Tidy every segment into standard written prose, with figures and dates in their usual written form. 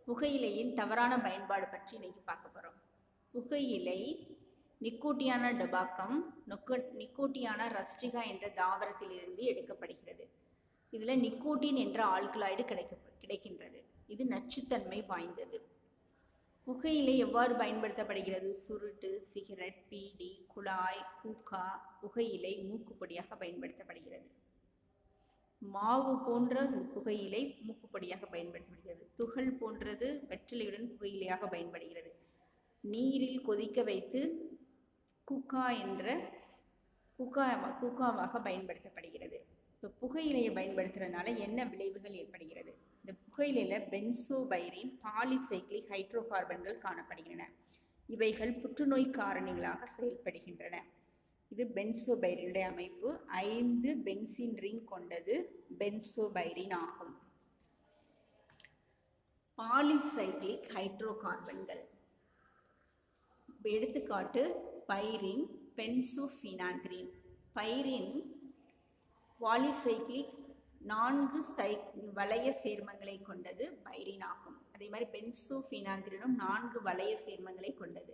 புகையிலையின் தவறான பயன்பாடு பற்றி இன்னைக்கு பார்க்க போகிறோம். புகையிலை நிக்கோட்டியான டபாக்கம் நிக்கோட்டியான ரஸ்டிகா என்ற தாவரத்திலிருந்து எடுக்கப்படுகிறது. இதில் நிக்கோட்டின் என்ற ஆல்கலாய்டு கிடைக்கின்றது. இது நச்சுத்தன்மை வாய்ந்தது. புகையிலை எவ்வாறு பயன்படுத்தப்படுகிறது? சுருட்டு, சிகரெட், பீடி, குழாய், ஹூக்கா, புகையிலை மூக்குப்பொடியாக பயன்படுத்தப்படுகிறது. மாவு போன்ற புகையிலை மூக்குப்பொடியாக பயன்படுத்தப்படுகிறது. துகள் போன்றது வெற்றிலையுடன் புகையிலையாக பயன்படுகிறது. நீரில் கொதிக்க வைத்து குக்காவாக பயன்படுத்தப்படுகிறது. இப்போ புகையிலையை பயன்படுத்துறதுனால என்ன விளைவுகள் ஏற்படுகிறது? இந்த புகையிலையில் பென்சோபைரின் பாலிசைக்ளிக் ஹைட்ரோ கார்பன்கள் காணப்படுகின்றன. இவைகள் புற்றுநோய் காரணிகளாக செயல்படுகின்றன. இது பென்சோபைரினுடைய அமைப்பு. 5 பென்சீன் ரிங் கொண்டது பென்சோபைரின் ஆகும். பாலிசைக்ளிக் ஹைட்ரோ கார்பன்கள் எடுத்துக்காட்டு பைரின், பென்சோஃபினாந்திரின். பைரின் பாலிசைக்ளிக் 4 வளைய சேர்மங்களை கொண்டது பைரின் ஆகும். அதே மாதிரி பென்சோஃபினாந்திரினும் 4 வளைய சேர்மங்களை கொண்டது.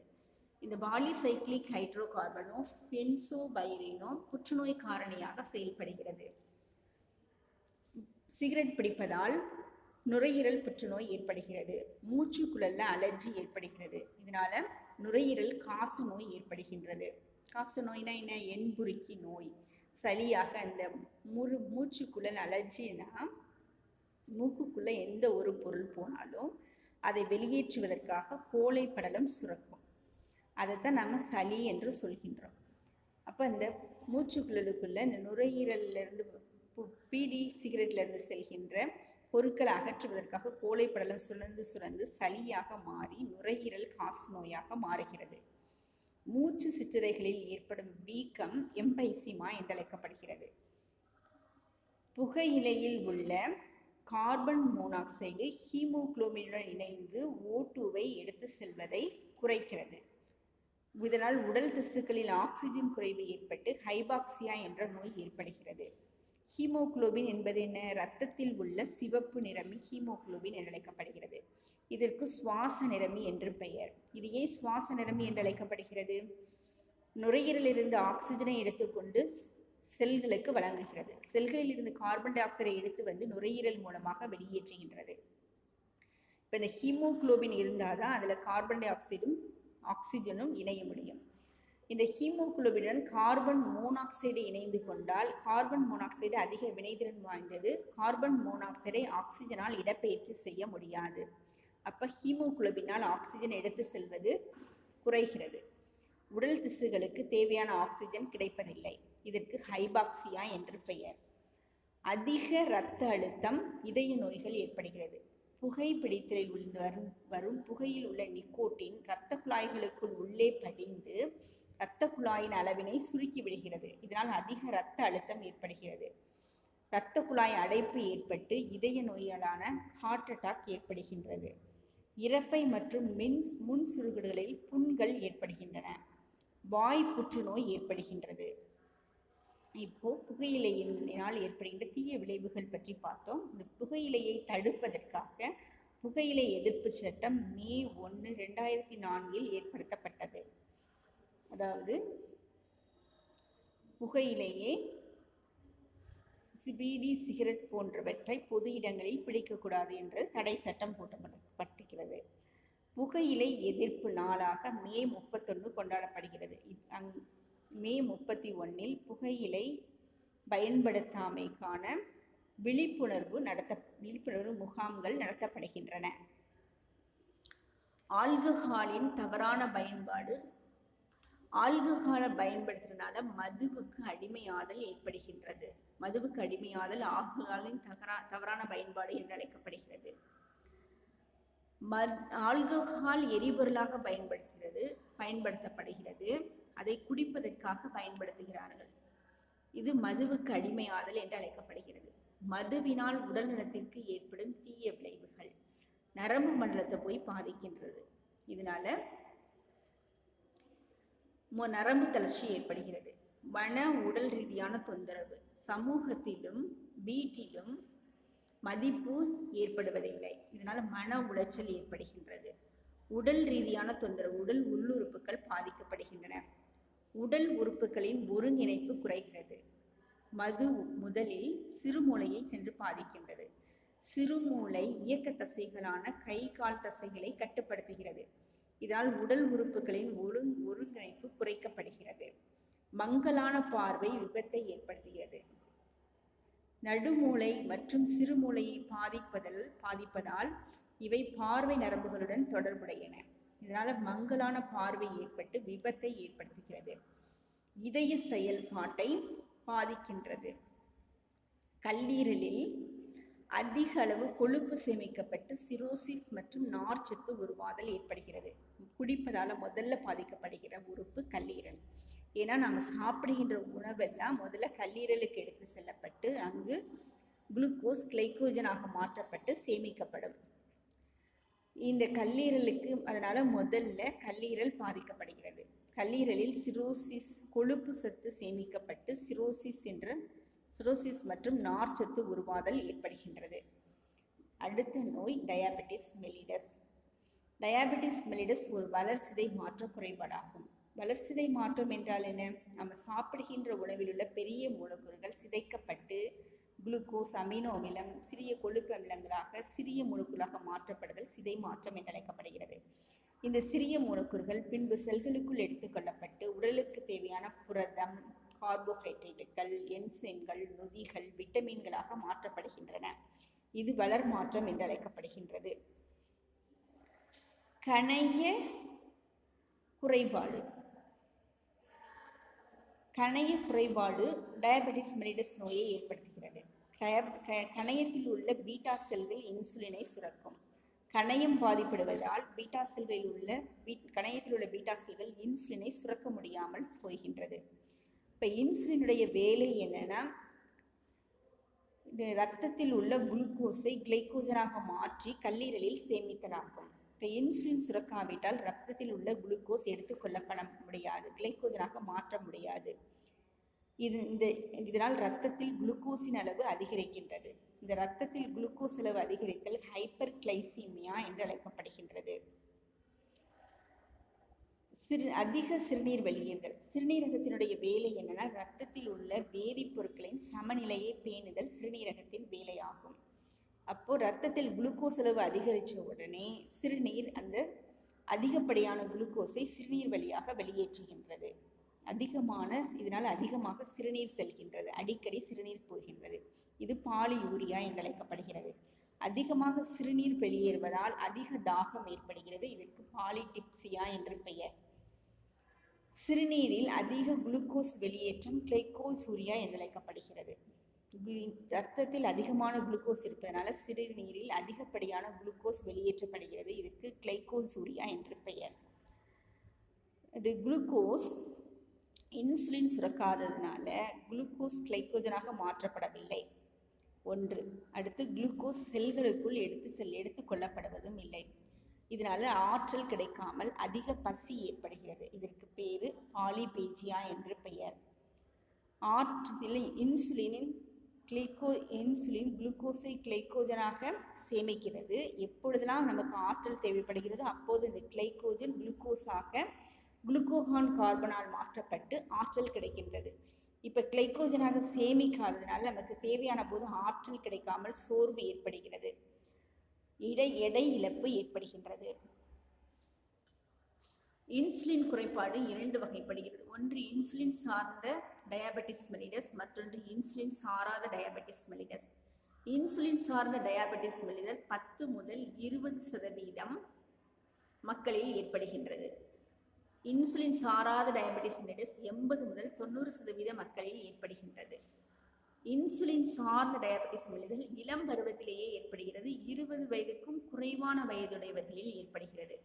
இந்த பாலிசைக்ளிக் ஹைட்ரோ கார்பனும் பென்சோபைரினும் புற்றுநோய் காரணியாக செயல்படுகிறது. சிகரெட் பிடிப்பதால் நுரையீரல் புற்றுநோய் ஏற்படுகிறது. மூச்சுக்குழல்ல அலர்ஜி ஏற்படுகிறது. இதனால நுரையீரல் காச நோய் ஏற்படுகின்றது. காச நோய்னா என்ன? என்புருக்கி நோய். சளியாக அந்த மூச்சுக்குழல் அலர்ஜினா மூக்குக்குள்ள எந்த ஒரு பொருள் போனாலும் அதை வெளியேற்றுவதற்காக கோழை படலம் சுரக்கும். அதைத்தான் நம்ம சளி என்று சொல்கின்றோம். அப்போ இந்த மூச்சுக்குழலுக்குள்ள இந்த நுரையீரலிருந்து பீடி சிகரெட்லேருந்து செல்கின்ற பொருட்களை அகற்றுவதற்காக கோழை படலம் சுரந்து சளியாக மாறி நுரையீரல் காசு நோயாக மாறுகிறது. மூச்சு சிற்றறைகளில் ஏற்படும் வீக்கம் எம்பைசிமா என்றழைக்கப்படுகிறது. புகையிலையில் உள்ள கார்பன் மோனாக்சைடு ஹீமோகுளோபினுடன் இணைந்து O2வை எடுத்து செல்வதை குறைக்கிறது. இதனால் உடல் திசுக்களில் ஆக்சிஜன் குறைவு ஏற்பட்டு ஹைபாக்சியா என்ற நோய் ஏற்படுகிறது. ஹீமோகுளோபின் என்பது என்ன? இரத்தத்தில் உள்ள சிவப்பு நிறமி ஹீமோகுளோபின் என்றழைக்கப்படுகிறது. இதற்கு சுவாச நிறமி என்று பெயர். இது ஏன் சுவாச நிறமி என்று அழைக்கப்படுகிறது? நுரையீரலிருந்து ஆக்சிஜனை எடுத்துக்கொண்டு செல்களுக்கு வழங்குகிறது. செல்களில் இருந்து கார்பன் டை ஆக்சைடை எடுத்து வந்து நுரையீரல் மூலமாக வெளியேற்றுகின்றது. இப்போ இந்த ஹீமோகுளோபின் இருந்தால் தான் அதில் கார்பன் டை ஆக்சைடும் ஆக்சிஜனும் இணைய முடியும். இந்த ஹீமோகுளோபினுடன் கார்பன் மோனாக்சைடு இணைந்து கொண்டால் கார்பன் மோனாக்சைடு அதிக வினைத்திறன் வாய்ந்தது. கார்பன் மோனாக்சைடை ஆக்சிஜனால் இடப்பெயர்ச்சி செய்ய முடியாது. அப்போ ஹீமோகுளோபினால் ஆக்சிஜன் எடுத்து செல்வது குறைகிறது. உடல் திசுகளுக்கு தேவையான ஆக்சிஜன் கிடைப்பதில்லை. இதற்கு ஹைபாக்சியா என்று பெயர். அதிக இரத்த அழுத்தம், இதய நோய்கள் ஏற்படுகிறது. புகைப்பிடித்தலில் வரும் புகையில் உள்ள நிக்கோட்டின் இரத்த குழாய்களுக்குள் உள்ளே படிந்து இரத்த குழாயின் அளவினை சுருக்கி விடுகிறது. இதனால் அதிக இரத்த அழுத்தம் ஏற்படுகிறது. இரத்த குழாய் அடைப்பு ஏற்பட்டு இதய நோய்களான ஹார்ட் அட்டாக் ஏற்படுகின்றது. இரைப்பை மற்றும் முன் சுருகுகளில் புண்கள் ஏற்படுகின்றன. வாய் புற்றுநோய் ஏற்படுகின்றது. இப்போ புகையிலையினால் ஏற்படுகின்ற தீய விளைவுகள் பற்றி பார்த்தோம். இந்த புகையிலையை தடுப்பதற்காக புகையிலை எதிர்ப்பு சட்டம் மே 1, 2004 ஏற்படுத்தப்பட்டது. அதாவது புகையிலையே பீடி, சிகரெட் போன்றவற்றை பொது இடங்களில் பிடிக்கக்கூடாது என்று தடை சட்டம் போட்டப்பட்டிருக்கிறது. புகையிலை எதிர்ப்பு நாளாக மே 31 கொண்டாடப்படுகிறது. மே 31 புகையிலை பயன்படுத்தாமைக்கான விழிப்புணர்வு முகாம்கள் நடத்தப்படுகின்றன. ஆல்கஹாலின் தவறான பயன்பாடு. ஆல்கஹாலை பயன்படுத்துறதுனால மதுவுக்கு அடிமையாதல் ஏற்படுகின்றது. மதுவுக்கு அடிமையாதல் ஆல்கஹாலின் தவறான பயன்பாடு என்று அழைக்கப்படுகிறது. ஆல்கஹால் எரிபொருளாக பயன்படுத்தப்படுகிறது. அதை குடிப்பதற்காக பயன்படுத்துகிறார்கள். இது மதுவுக்கு அடிமையாதல் என்று அழைக்கப்படுகிறது. மதுவினால் உடல் நலத்திற்கு ஏற்படும் தீய விளைவுகள். நரம்பு மண்டலத்தை போய் பாதிக்கின்றது. இதனால நரம்பு தளர்ச்சி ஏற்படுகிறது. மன உடல் ரீதியான தொந்தரவு. சமூகத்திலும் வீட்டிலும் மதிப்பு ஏற்படுவதில்லை. இதனால் மன உளைச்சல் ஏற்படுகின்றது. உடல் ரீதியான தொந்தரவு, உடல் உள்ளுறுப்புகள் பாதிக்கப்படுகின்றன. உடல் உறுப்புகளின் ஒருங்கிணைப்பு குறைகிறது. மது முதலில் சிறுமூளையை சென்று பாதிக்கின்றது. சிறுமூளை இயக்க தசைகளான கை கால் தசைகளை கட்டுப்படுத்துகிறது. இதனால் உடல் உறுப்புகளின் ஒருங்கிணைப்பு குறைக்கப்படுகிறது. மங்கலான பார்வை விபத்தை ஏற்படுத்துகிறது. நடுமூளை மற்றும் சிறுமூளையை பாதிப்பதால் இவை பார்வை நரம்புகளுடன் தொடர்புடையன. இதனால் மங்கலான பார்வை ஏற்பட்டு விபத்தை ஏற்படுத்துகிறது. இதய செயல்பாட்டை பாதிக்கின்றது. கல்லீரலில் அதிக அளவு கொழுப்பு சேமிக்கப்பட்டு சிரோசிஸ் மற்றும் நார்ச்சத்து உருவாதல் ஏற்படுகிறது. குடிப்பதால் முதல்ல பாதிக்கப்படுகிற உறுப்பு கல்லீரல். ஏன்னா நம்ம சாப்பிடுகின்ற உணவெல்லாம் முதல்ல கல்லீரலுக்கு எடுத்து செல்லப்பட்டு அங்கு குளுக்கோஸ் கிளைக்கோஜனாக மாற்றப்பட்டு சேமிக்கப்படும். இந்த கல்லீரலுக்கு அதனால முதல்ல கல்லீரல் பாதிக்கப்படுகிறது. கல்லீரலில் சிரோசிஸ் கொழுப்பு சத்து சேமிக்கப்பட்டு சிரோசிஸ் மற்றும் நார்ச்சத்து உருவாதல் ஏற்படுகின்றது. அடுத்த நோய் டயாபெட்டிஸ் மெலிடஸ். டயாபெட்டிஸ் மெலிடஸ் ஒரு வளர்சிதை மாற்ற குறைபாடாகும். வளர்சிதை மாற்றம் என்றால் என்ன? நம்ம சாப்பிடுகின்ற உணவில் உள்ள பெரிய மூலக்கூறுகள் சிதைக்கப்பட்டு குளுக்கோஸ், அமினோ அமிலம் சிறிய கொழுப்பு அமிலங்களாக சிறிய மூலக்கூறாக மாற்றப்படுதல் சிதை மாற்றம் என்று அழைக்கப்படுகிறது. இந்த சிறிய மூலக்கூறுகள் பின்பு செல்களுக்குள் எடுத்துக்கொள்ளப்பட்டு உடலுக்கு தேவையான புரதம், கார்போஹைட்ரேட்டுகள், என்சைம்கள், நொதிகள், விட்டமின்களாக மாற்றப்படுகின்றன. இது வளர் மாற்றம் என்று அழைக்கப்படுகின்றது. கணைய குறைபாடு. கணைய குறைபாடு டயாபெட்டிஸ் மெலிடஸ் நோயை ஏற்படுத்துகிறது. கணையத்தில் உள்ள பீட்டா செல்கள் இன்சுலினை சுரக்கும். கணையம் பாதிப்படுவதால் கணையத்தில் உள்ள பீட்டா செல்கள் இன்சுலினை சுரக்க முடியாமல் போகின்றது. இப்போ இன்சுலினுடைய வேலை என்னன்னா, இரத்தத்தில் உள்ள குளுக்கோஸை கிளைக்கோஜனாக மாற்றி கல்லீரலில் சேமித்தலாகும். இப்போ இன்சுலின் சுரக்காவிட்டால் இரத்தத்தில் உள்ள குளுக்கோஸ் எடுத்துக்கொள்ளப்பட முடியாது, கிளைக்கோஜனாக மாற்ற முடியாது. இதனால் இரத்தத்தில் குளுக்கோஸின் அளவு அதிகரிக்கின்றது. இந்த இரத்தத்தில் குளுக்கோஸ் அளவு அதிகரித்தல் ஹைப்பர் கிளைசீமியா என்று அழைக்கப்படுகின்றது. அதிக சிறுநீர் வெளியேறுதல். சிறுநீரகத்தினுடைய வேலை என்னன்னா, இரத்தத்தில் உள்ள வேதிப்பொருட்களின் சமநிலையை பேணுதல் சிறுநீரகத்தின் வேலையாகும். அப்போ இரத்தத்தில் குளுக்கோஸ் அளவு அதிகரித்த உடனே சிறுநீர் அந்த அதிகப்படியான குளுக்கோஸை சிறுநீர் வழியாக வெளியேற்றுகின்றது. இதனால் அதிகமாக சிறுநீர் செல்கின்றது, அடிக்கடி சிறுநீர் போகின்றது. இது பாலியூரியா என்று அழைக்கப்படுகிறது. அதிகமாக சிறுநீர் வெளியேறுவதால் அதிக தாகம் ஏற்படுகிறது. இதற்கு பாலிடிப்சியா என்று பெயர். சிறுநீரில் அதிக குளுக்கோஸ் வெளியேற்றம் கிளைக்கோசூரியா என்று அழைக்கப்படுகிறது. இரத்தத்தில் அதிகமான குளுக்கோஸ் இருப்பதனால சிறுநீரில் அதிகப்படியான குளுக்கோஸ் வெளியேற்றப்படுகிறது. இதற்கு கிளைக்கோசூரியா என்று பெயர். இது குளுக்கோஸ் இன்சுலின் சுரக்காததுனால குளுக்கோஸ் கிளைக்கோஜனாக மாற்றப்படவில்லை ஒன்று. அடுத்து குளுக்கோஸ் செல்களுக்குள் எடுத்துக்கொள்ளப்படுவதும் இல்லை. இதனால ஆற்றல் கிடைக்காமல் அதிக பசி ஏற்படுகிறது. இதற்கு பேரு பாலிபேஜியா என்று பெயர். இன்சுலின் குளுக்கோஸை கிளைக்கோஜனாக சேமிக்கிறது. எப்பொழுதெல்லாம் நமக்கு ஆற்றல் தேவைப்படுகிறதோ அப்போது இந்த கிளைக்கோஜன் குளுக்கோகான் கார்பனால் மாற்றப்பட்டு ஆற்றல் கிடைக்கின்றது. இப்போ கிளைக்கோஜனாக சேமிக்காததுனால நமக்கு தேவையான போது ஆற்றல் கிடைக்காமல் சோர்வு ஏற்படுகிறது, எடை இழப்பு ஏற்படுகின்றது. இன்சுலின் குறைபாடு இரண்டு வகைப்படுகிறது. ஒன்று இன்சுலின் சார்ந்த டயாபெட்டிஸ் மெலிடஸ், மற்றொன்று இன்சுலின் சாராத டயாபெட்டிஸ் மெலிடஸ். இன்சுலின் சார்ந்த டயாபெட்டிஸ் மெலிடஸ் 10 முதல் 20% மக்களில் ஏற்படுகின்றது. இன்சுலின் சாராத டயாபெட்டிஸ் மெலிடஸ் 80 முதல் 90% மக்களில் ஏற்படுகின்றது. இன்சுலின் சார்ந்த டயாபெட்டிஸ் மெலிடஸ் இளம் பருவத்திலேயே ஏற்படுகிறது. 20 வயதுக்கும் குறைவான வயதுடையவர்களில் ஏற்படுகிறது.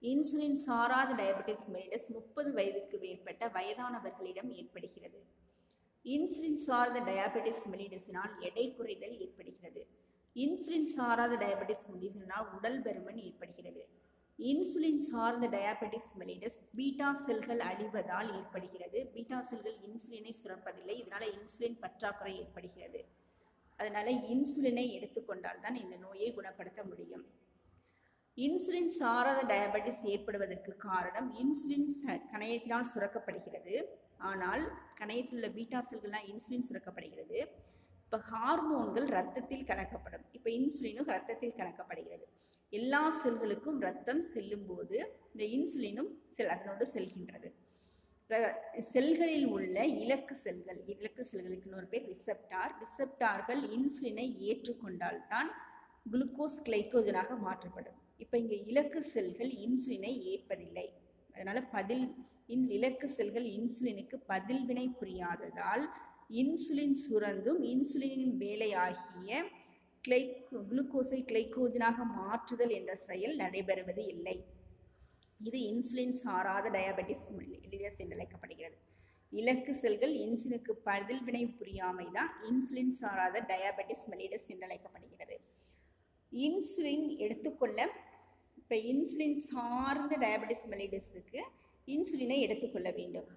இன்சுலின் சாராத டயாபெட்டிஸ் மெலிடஸ் 30 வயதுக்கு மேற்பட்ட வயதானவர்களிடம் ஏற்படுகிறது. இன்சுலின் சார்ந்த டயாபெட்டிஸ் மெலிடஸினால் எடை குறைதல் ஏற்படுகிறது. இன்சுலின் சாராத டயாபெட்டிஸ் மெலிடஸினால் உடல் பருமன் ஏற்படுகிறது. இன்சுலின் சார்ந்த டயாபெட்டிஸ் மெலிடஸ் பீட்டா செல்கள் அழிவதால் ஏற்படுகிறது. பீட்டா செல்கள் இன்சுலினை சுரப்பதில்லை. இதனால் இன்சுலின் பற்றாக்குறை ஏற்படுகிறது. அதனால இன்சுலினை எடுத்துக்கொண்டால் தான் இந்த நோயை குணப்படுத்த முடியும். இன்சுலின் சாராத டயபெட்டிஸ் ஏற்படுவதற்கு காரணம் இன்சுலின் கணையத்தினால் சுரக்கப்படுகிறது. ஆனால் கணையத்தில் உள்ள பீட்டா செல்கள்லாம் இன்சுலின் சுரக்கப்படுகிறது. இப்போ ஹார்மோன்கள் ரத்தத்தில் கலக்கப்படும். இப்போ இன்சுலினும் ரத்தத்தில் கலக்கப்படுகிறது. எல்லா செல்களுக்கும் ரத்தம் செல்லும் போது இந்த இன்சுலினும் அதனோடு செல்கின்றது. செல்களில் உள்ள இலக்கு செல்களுக்கு இன்னொரு பேர் ரிசெப்டார்கள் இன்சுலினை ஏற்றுக்கொண்டால்தான் குளுக்கோஸ் கிளைக்கோஜனாக மாற்றப்படும். இப்போ இங்கே இலக்கு செல்கள் இன்சுலினை ஏற்பதில்லை. அதனால இலக்கு செல்கள் இன்சுலினுக்கு பதில் வினை புரியாததால் இன்சுலின் சுரந்தும் இன்சுலினின் வேலையாகிய குளுக்கோஸை கிளைக்கோஜனாக மாற்றுதல் என்ற செயல் நடைபெறுவது இல்லை. இது இன்சுலின் சாராத டயபெட்டிஸ் மெல்லிடஸ் என்று அழைக்கப்படுகிறது. இலக்கு செல்கள் இன்சுலினுக்கு பதில் வினை புரியாமை தான் இன்சுலின் சாராத டயபெட்டிஸ் மெல்லிடஸ் என்று அழைக்கப்படுகிறது. இன்சுலின் இப்போ இன்சுலின் சார்ந்த டயபெட்டிஸ் மெல்லிடஸுக்கு இன்சுலினை எடுத்துக்கொள்ள வேண்டும்.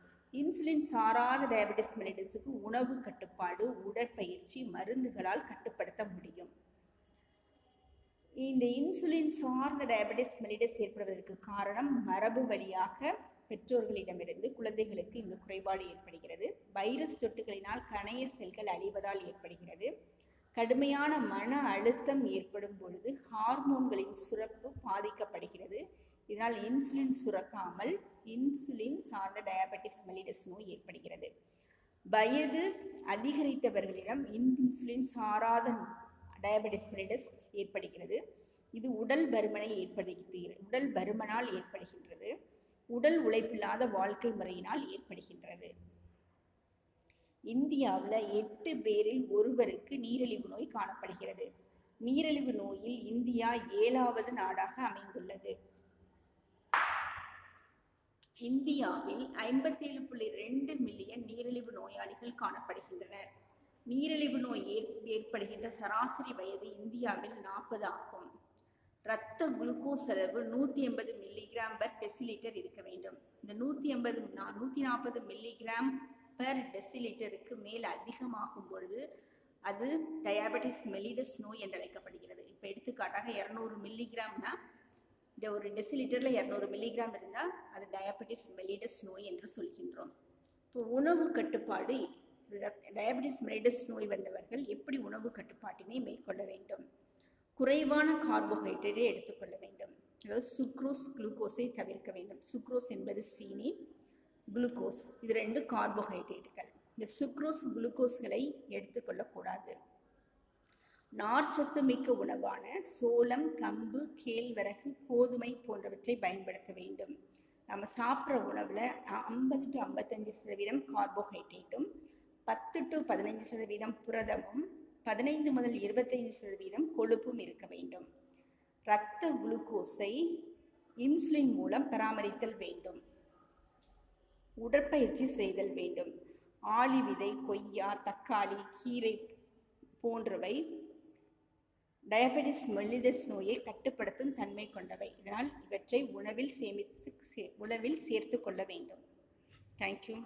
இன்சுலின் சாராத டயபெட்டிஸ் மெல்லிடஸுக்கு உணவு கட்டுப்பாடு, உடற்பயிற்சி, மருந்துகளால் கட்டுப்படுத்த முடியும். இந்த இன்சுலின் சார்ந்த டயபெட்டிஸ் மெல்லிடஸ் ஏற்படுவதற்கு காரணம் மரபு வழியாக பெற்றோர்களிடமிருந்து குழந்தைகளுக்கு இந்த குறைபாடு ஏற்படுகிறது. வைரஸ் தொட்டுகளினால் கணைய செல்கள் அழிவதால் ஏற்படுகிறது. கடுமையான மன அழுத்தம் ஏற்படும் பொழுது ஹார்மோன்களின் சுரப்பு பாதிக்கப்படுகிறது. இதனால் இன்சுலின் சுரக்காமல் இன்சுலின் சார்ந்த டயபெட்டிஸ் மெல்லிடஸ் நோய் ஏற்படுகிறது. வயது அதிகரித்தவர்களிடம் இன்சுலின் சாராத டயபெட்டிஸ் மெல்லிடஸ் ஏற்படுகிறது. இது உடல் பருமனால் ஏற்படுகின்றது. உடல் உழைப்பில்லாத வாழ்க்கை முறையினால் ஏற்படுகின்றது. இந்தியாவில் 8 பேரில் ஒருவருக்கு நீரிழிவு நோய் காணப்படுகிறது. நீரிழிவு நோயில் இந்தியா 7வது நாடாக அமைந்துள்ளது. இந்தியாவில் 57.2 மில்லியன் நீரிழிவு நோயாளிகள் காணப்படுகின்றனர். நீரிழிவு நோய் ஏற்படுகின்ற சராசரி வயது இந்தியாவில் 40 ஆகும். இரத்த குளுக்கோஸ் அளவு 180 மில்லிகிராம் பெர் டெசிலிட்டர் இருக்க வேண்டும். இந்த 140 மில்லிகிராம் பெர் டெசிலிட்டருக்கு மேல் அதிகமாகும் பொழுது அது டயபெட்டிஸ் மெல்லிடஸ் நோய் என்று அழைக்கப்படுகிறது. இப்போ எடுத்துக்காட்டாக 200 மில்லிகிராம்னா இந்த ஒரு டெசிலிட்டரில் 200 மில்லிகிராம் இருந்தால் அது டயபெட்டிஸ் மெல்லிடஸ் நோய் என்று சொல்கின்றோம். இப்போ உணவு கட்டுப்பாடு, டயபெட்டிஸ் மெல்லிடஸ் நோய் வந்தவர்கள் எப்படி உணவு கட்டுப்பாட்டினை மேற்கொள்ள வேண்டும்? குறைவான கார்போஹைட்ரேட்டை எடுத்துக்கொள்ள வேண்டும். அதாவது சுக்ரோஸ், குளுக்கோஸை தவிர்க்க வேண்டும். சுக்ரோஸ் என்பது சீனி, குளுக்கோஸ் இது 2 கார்போஹைட்ரேட்டுகள். இந்த சுக்ரோஸ், குளுக்கோஸ்களை எடுத்துக்கொள்ளக்கூடாது. நார்ச்சத்து மிக்க உணவான சோளம், கம்பு, கேழ்வரகு, கோதுமை போன்றவற்றை பயன்படுத்த வேண்டும். நம்ம சாப்பிட்ற உணவில் 50 to 55% கார்போஹைட்ரேட்டும் 10 to 15% புரதமும் 15 முதல் 25% கொழுப்பும் இருக்க வேண்டும். இரத்த குளுக்கோஸை இன்சுலின் மூலம் பராமரித்தல் வேண்டும். உடற்பயிற்சி செய்தல் வேண்டும். ஆளி விதை, கொய்யா, தக்காளி, கீரை போன்றவை டயபெட்டிஸ் மெல்லிடஸ் நோயை கட்டுப்படுத்தும் தன்மை கொண்டவை. இதனால் இவற்றை உணவில் சேர்த்து கொள்ள வேண்டும். தேங்க்யூ.